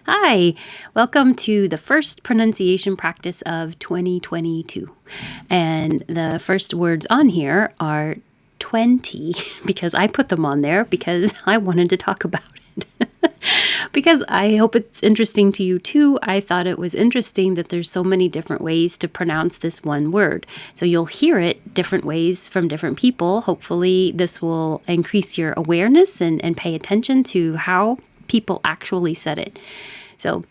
Hi, welcome to the first pronunciation practice of 2022. And the first words on here are 20 because I put them on there because I wanted to talk about it. Because I hope it's interesting to you too. I thought it was interesting that there's so many different ways to pronounce this one word. So you'll hear it different ways from different people. Hopefully this will increase your awareness and pay attention to how people actually said it. So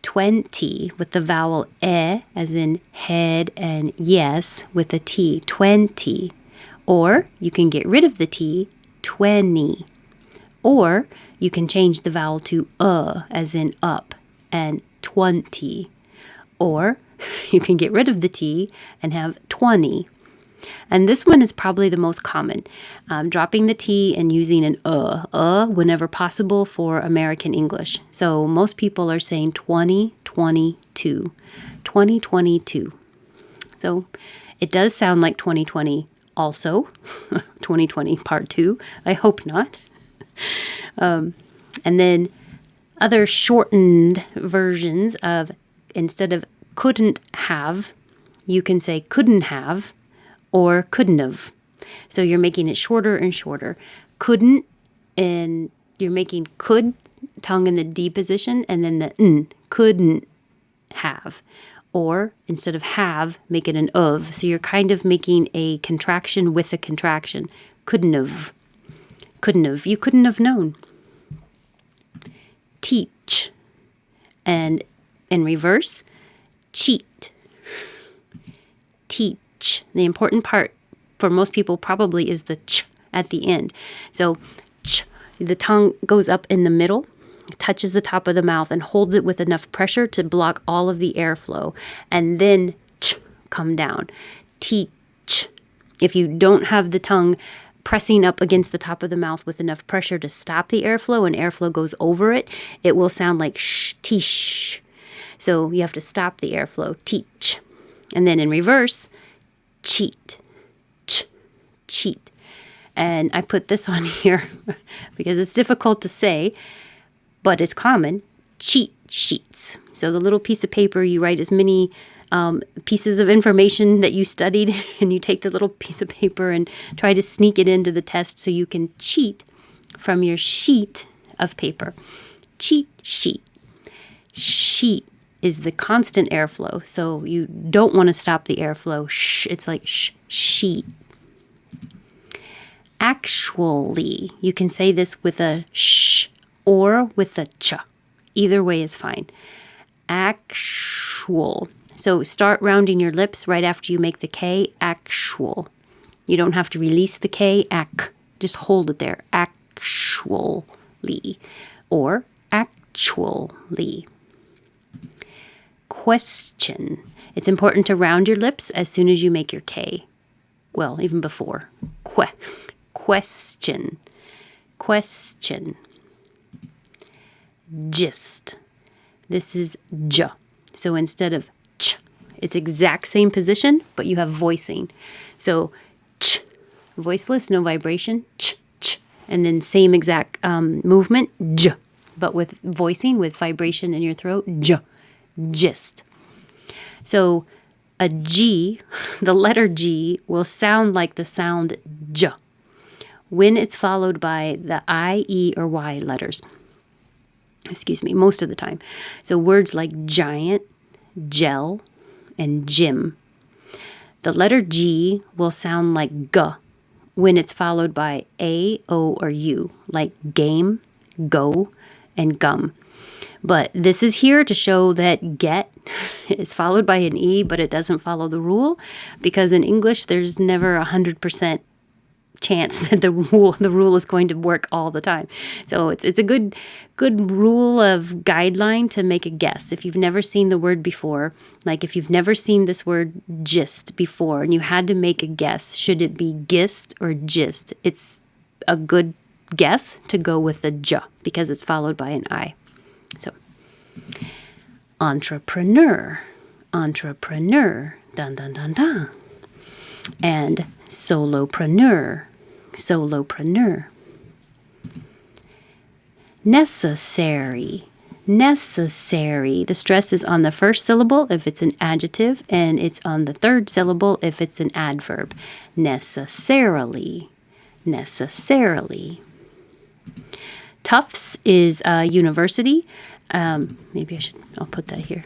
20 with the vowel e as in head and yes with a T, 20. Or you can get rid of the T, 20. Or you can change the vowel to as in up and 20. Or you can get rid of the T and have 20. And this one is probably the most common, dropping the T and using an whenever possible for American English. So most people are saying 2022, 2022. So it does sound like 2020 also, 2020 part 2. I hope not. And then other shortened versions of, instead of couldn't have, you can say couldn't have, or couldn't have. So you're making it shorter and shorter. Couldn't, and you're making could, tongue in the D position, and then the n, couldn't have. Or instead of have, make it an of. So you're kind of making a contraction with a contraction. Couldn't have. Couldn't have. You couldn't have known. Teach. And in reverse, cheat. Teach. The important part for most people probably is the ch at the end. So ch, the tongue goes up in the middle, touches the top of the mouth, and holds it with enough pressure to block all of the airflow. And then ch, come down. Teach. If you don't have the tongue pressing up against the top of the mouth with enough pressure to stop the airflow and airflow goes over it, it will sound like sh, tish. So you have to stop the airflow. Teach. And then in reverse, cheat. Cheat. And I put this on here because it's difficult to say, but it's common. Cheat sheets. So the little piece of paper, you write as many pieces of information that you studied, and you take the little piece of paper and try to sneak it into the test so you can cheat from your sheet of paper. Cheat sheet. Sheet is the constant airflow, so you don't want to stop the airflow. Shh, it's like shh, sheet. Actually, you can say this with a sh or with a ch. Either way is fine. Actual. So start rounding your lips right after you make the K. Actual. You don't have to release the K. Just hold it there. Actually. Or actually. Question. It's important to round your lips as soon as you make your K. Well, even before. Question. Question. Gist. This is j. So instead of ch, it's exact same position, but you have voicing. So ch, voiceless, no vibration, ch. And then same exact movement, j, but with voicing, with vibration in your throat, j. Gist. So a G, the letter G, will sound like the sound j when it's followed by the I, E, or Y letters. Excuse me, most of the time. So words like giant, gel, and gym. The letter G will sound like G when it's followed by A, O, or U, like game, go, and gum. But this is here to show that get is followed by an E, but it doesn't follow the rule, because in English there's never 100% chance that the rule is going to work all the time. So it's a good rule of guideline to make a guess. If you've never seen the word before, like if you've never seen this word gist before and you had to make a guess, should it be gist or gist? It's a good guess to go with the j because it's followed by an I. So entrepreneur, dun dun dun dun. And solopreneur. Necessary, Necessary. The stress is on the first syllable if it's an adjective, and it's on the third syllable if it's an adverb. Necessarily. Necessarily. Tufts is a university. Maybe I'll put that here.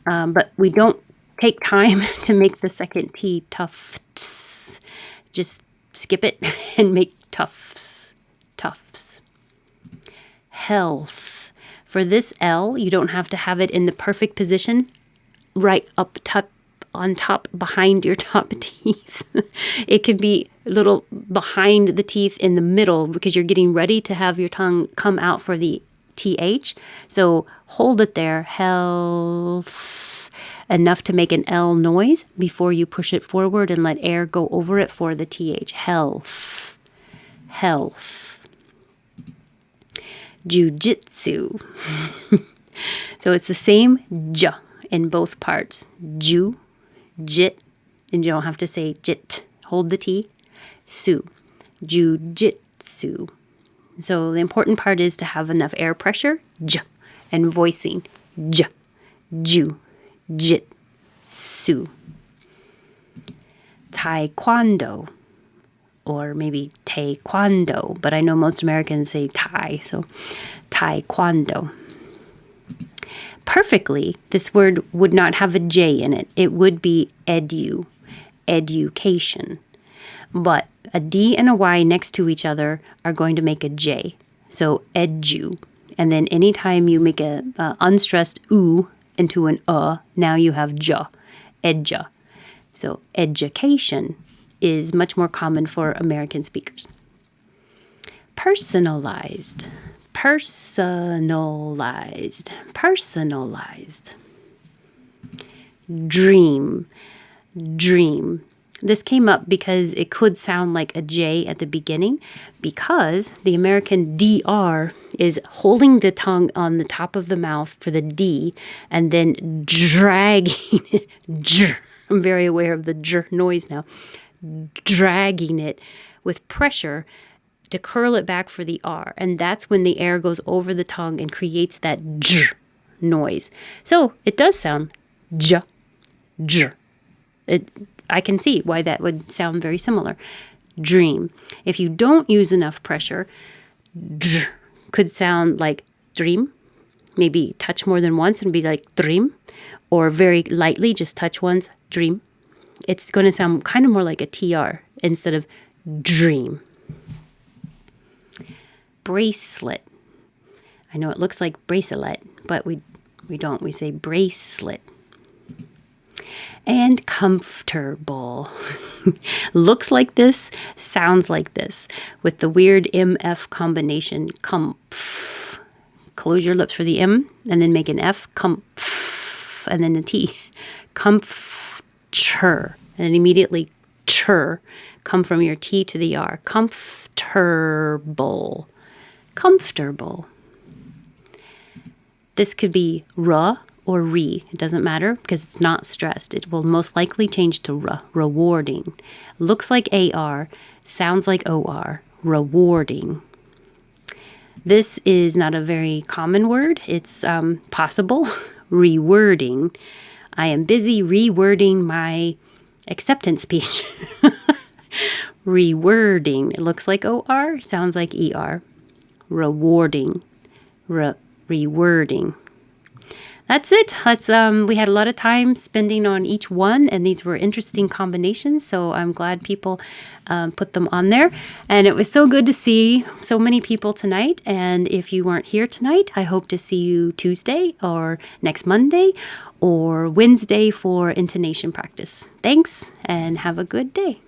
But we don't take time to make the second T, tufts. Just skip it and make tufts. Tufts. Health. For this L, you don't have to have it in the perfect position right up top, on top, behind your top teeth. It can be a little behind the teeth in the middle because you're getting ready to have your tongue come out for the TH. So hold it there, health, enough to make an L noise before you push it forward and let air go over it for the TH. Health. Health. Jiu-jitsu. So it's the same j in both parts. Ju, jit, and you don't have to say jit. Hold the T. Su. Jiu-jitsu. So the important part is to have enough air pressure, j, and voicing, j, ju, jit, su. Taekwondo. Or maybe taekwondo, but I know most Americans say Thai, so taekwondo. Perfectly, this word would not have a J in it. It would be education. But a D and a Y next to each other are going to make a J, so edu. And then anytime you make a unstressed oo into an now you have ja, edja. So education is much more common for American speakers. Personalized. Personalized. Personalized. Dream. Dream. This came up because it could sound like a J at the beginning because the American DR is holding the tongue on the top of the mouth for the D and then dragging it. I'm very aware of the noise now. Dragging it with pressure to curl it back for the R. And that's when the air goes over the tongue and creates that j noise. So it does sound j. I can see why that would sound very similar. Dream. If you don't use enough pressure, could sound like dream. Maybe touch more than once and be like dream. Or very lightly, just touch once, dream. It's going to sound kind of more like a TR instead of dream. Bracelet. I know it looks like bracelet, but we don't. We say bracelet. And comfortable. Looks like this, sounds like this, with the weird MF combination. Comf. Close your lips for the M, and then make an F. Comf. And then a T. Comforter. And then immediately ter. Come from your T to the R. Comfortable. Comfortable. This could be ra or re. It doesn't matter because it's not stressed. It will most likely change to ra. Rewarding. Looks like AR. Sounds like OR. Rewarding. This is not a very common word. It's possible. Rewording. I am busy rewording my acceptance speech. Rewording. It looks like OR. Sounds like ER. Rewarding. Rewording. That's it. We had a lot of time spending on each one, and these were interesting combinations, so I'm glad people put them on there. And it was so good to see so many people tonight, and if you weren't here tonight, I hope to see you Tuesday or next Monday or Wednesday for intonation practice. Thanks, and have a good day.